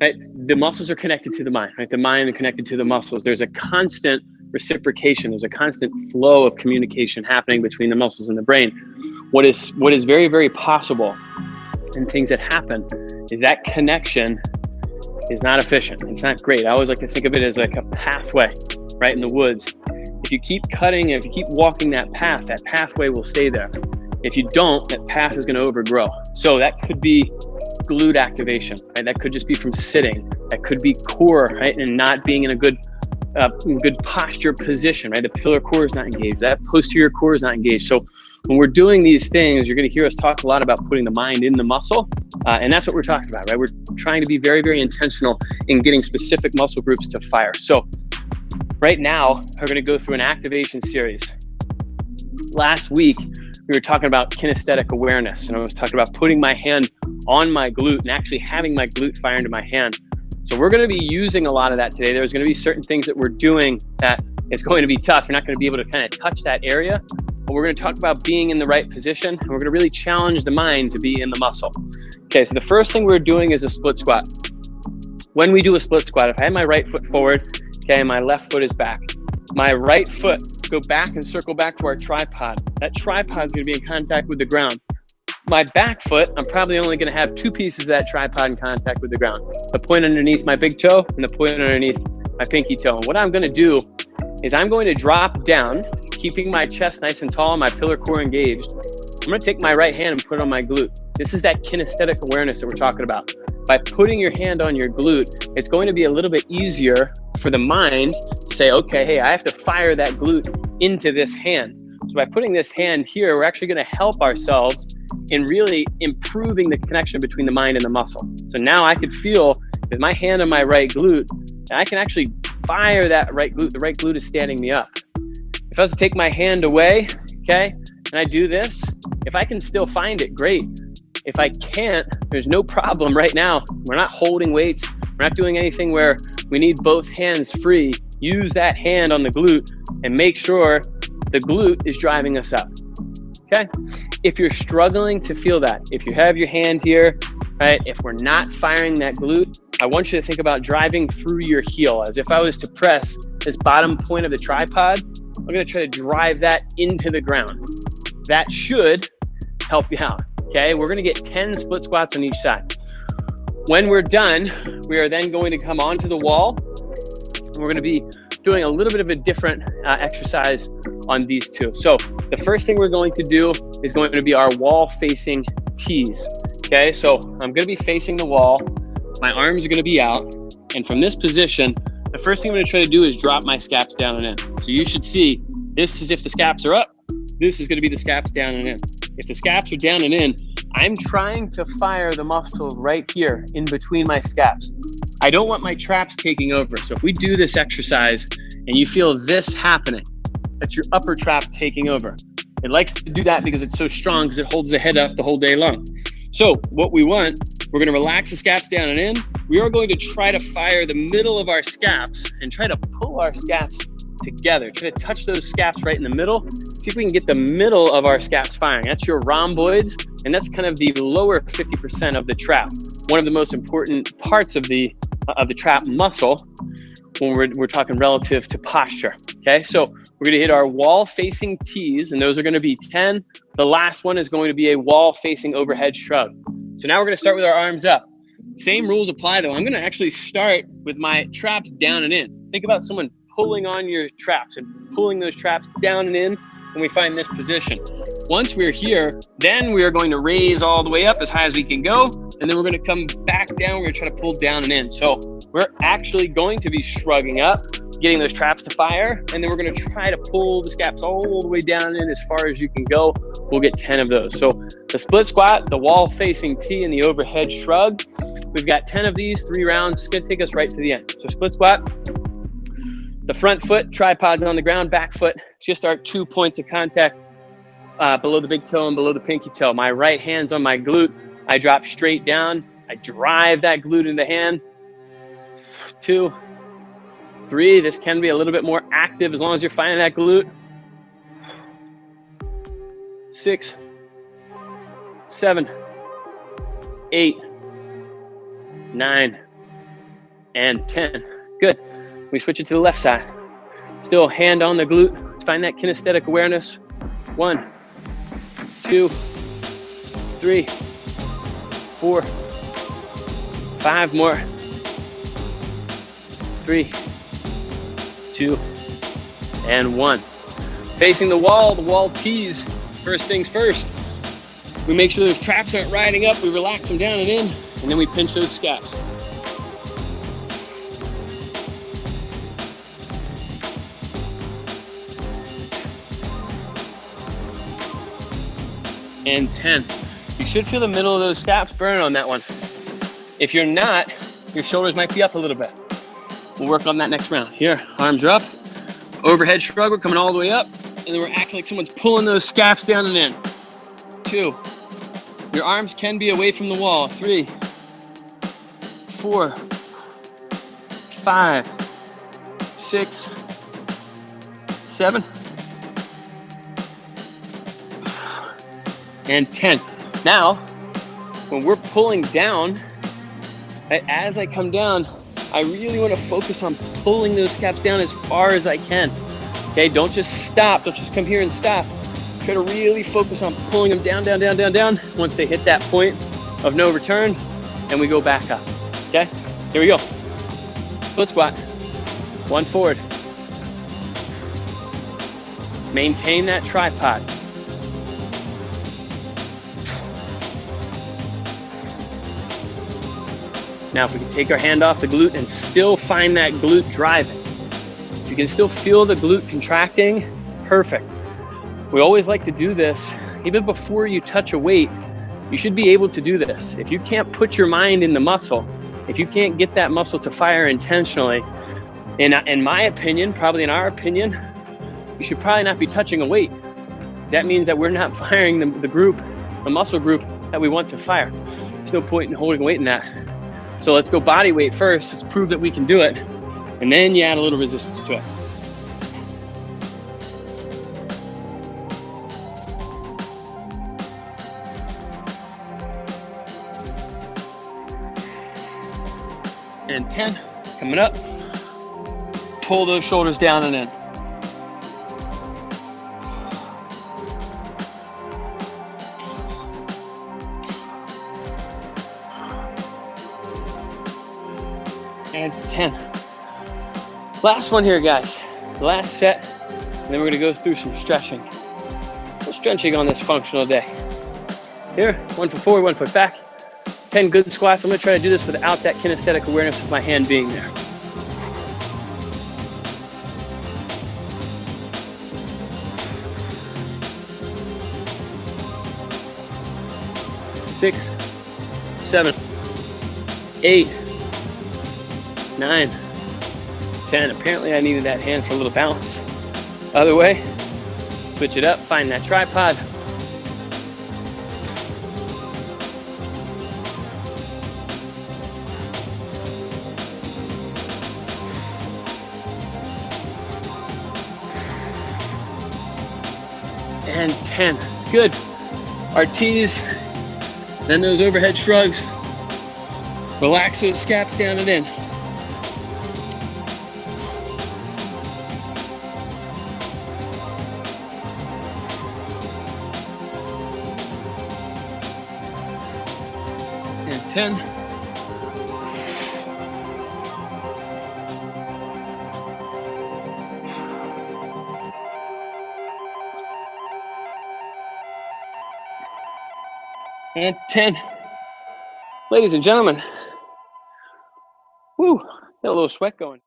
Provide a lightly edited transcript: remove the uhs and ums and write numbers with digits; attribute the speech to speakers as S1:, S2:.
S1: right? The muscles are connected to the mind, right? The mind is connected to the muscles. There's a constant reciprocation. There's a constant flow of communication happening between the muscles and the brain. What is very, very possible and things that happen is that connection is not efficient. It's not great. I always like to think of it as like a pathway, right, in the woods. If you keep cutting, if you keep walking that pathway will stay there. If you don't, that path is going to overgrow. So that could be glute activation, right? That could just be from sitting. That could be core, right, and not being in a good posture position, right? The pillar core is not engaged. That posterior core is not engaged. So when we're doing these things, you're going to hear us talk a lot about putting the mind in the muscle. And that's what we're talking about, right? We're trying to be very, very intentional in getting specific muscle groups to fire. So right now, we're going to go through an activation series. Last week, we were talking about kinesthetic awareness, and I was talking about putting my hand on my glute and actually having my glute fire into my hand. So we're going to be using a lot of that today. There's going to be certain things that we're doing that it's going to be tough. You're not going to be able to kind of touch that area, but we're going to talk about being in the right position, and we're going to really challenge the mind to be in the muscle. Okay, so the first thing we're doing is a split squat. When we do a split squat, if I have my right foot forward, okay, and my left foot is back, my right foot go back and circle back to our tripod. That tripod is going to be in contact with the ground. My back foot, I'm probably only going to have two pieces of that tripod in contact with the ground. The point underneath my big toe and the point underneath my pinky toe. And what I'm going to do is I'm going to drop down, keeping my chest nice and tall, my pillar core engaged. I'm going to take my right hand and put it on my glute. This is that kinesthetic awareness that we're talking about. By putting your hand on your glute, it's going to be a little bit easier for the mind to say, okay, hey, I have to fire that glute into this hand. So by putting this hand here, we're actually going to help ourselves in really improving the connection between the mind and the muscle. So now I could feel with my hand on my right glute, and I can actually fire that right glute. The right glute is standing me up. If I was to take my hand away, okay, and I do this, if I can still find it, great. If I can't, there's no problem right now. We're not holding weights. We're not doing anything where we need both hands free. Use that hand on the glute and make sure the glute is driving us up, okay? If you're struggling to feel that, if you have your hand here, right, if we're not firing that glute, I want you to think about driving through your heel as if I was to press this bottom point of the tripod. I'm gonna try to drive that into the ground. That should help you out, okay? We're gonna get 10 split squats on each side. When we're done, we are then going to come onto the wall. We're gonna be doing a little bit of a different exercise on these two. So the first thing we're going to do is going to be our wall facing tees. Okay, so I'm gonna be facing the wall. My arms are gonna be out. And from this position, the first thing I'm gonna try to do is drop my scaps down and in. So you should see, this is if the scaps are up, this is gonna be the scaps down and in. If the scaps are down and in, I'm trying to fire the muscles right here in between my scaps. I don't want my traps taking over. So if we do this exercise and you feel this happening, that's your upper trap taking over. It likes to do that because it's so strong because it holds the head up the whole day long. So what we want, we're gonna relax the scaps down and in. We are going to try to fire the middle of our scaps and try to pull our scaps together. Try to touch those scaps right in the middle. See if we can get the middle of our scaps firing. That's your rhomboids, and that's kind of the lower 50% of the trap. One of the most important parts of the trap muscle when we're talking relative to posture. Okay, so we're gonna hit our wall facing tees, and those are gonna be 10. The last one is going to be a wall facing overhead shrug. So now we're gonna start with our arms up. Same rules apply though. I'm gonna actually start with my traps down and in. Think about someone pulling on your traps and pulling those traps down and in when we find this position. Once we're here, then we are going to raise all the way up as high as we can go, and then we're going to come back down. We're going to try to pull down and in. So we're actually going to be shrugging up, getting those traps to fire, and then we're going to try to pull the scaps all the way down and in as far as you can go. We'll get 10 of those. So the split squat, the wall facing T, and the overhead shrug. We've got 10 of these, 3 rounds. It's going to take us right to the end. So split squat. The front foot, tripod's on the ground, back foot, just our 2 points of contact below the big toe and below the pinky toe. My right hand's on my glute. I drop straight down. I drive that glute in the hand. 2, 3. This can be a little bit more active as long as you're finding that glute. 6, 7, 8, 9, and 10. Good. We switch it to the left side. Still hand on the glute. Let's find that kinesthetic awareness. 1, 2, 3, 4, 5 more. 3, 2, and 1. Facing the wall tees. First things first. We make sure those traps aren't riding up. We relax them down and in, and then we pinch those scaps. And 10. You should feel the middle of those scaps burn on that one. If you're not, your shoulders might be up a little bit. We'll work on that next round. Here, arms are up. Overhead shrug, we're coming all the way up. And then we're acting like someone's pulling those scaps down and in. 2. Your arms can be away from the wall. 3, 4, 5, 6, 7, and 10. Now, when we're pulling down, as I come down, I really want to focus on pulling those scaps down as far as I can. Okay, don't just stop. Don't just come here and stop. Try to really focus on pulling them down, down, down, down, down. Once they hit that point of no return, and we go back up. Okay, here we go. Split squat. 1 forward. Maintain that tripod. Now, if we can take our hand off the glute and still find that glute driving. If you can still feel the glute contracting, perfect. We always like to do this, even before you touch a weight, you should be able to do this. If you can't put your mind in the muscle, if you can't get that muscle to fire intentionally, in my opinion, probably in our opinion, you should probably not be touching a weight. That means that we're not firing the muscle group that we want to fire. There's no point in holding weight in that. So let's go body weight first. Let's prove that we can do it. And then you add a little resistance to it. And 10, coming up. Pull those shoulders down and in. And 10. Last one here, guys. The last set, and then we're gonna go through some stretching. No stretching on this functional day. Here, 1 foot forward, 1 foot back. 10 good squats. I'm gonna try to do this without that kinesthetic awareness of my hand being there. Six, 7, 8, 9, 10. Apparently I needed that hand for a little balance. Other way, switch it up, find that tripod. And 10, good. Our T's, then those overhead shrugs. Relax those scaps down and in. And 10. And 10. Ladies and gentlemen, woo, got a little sweat going.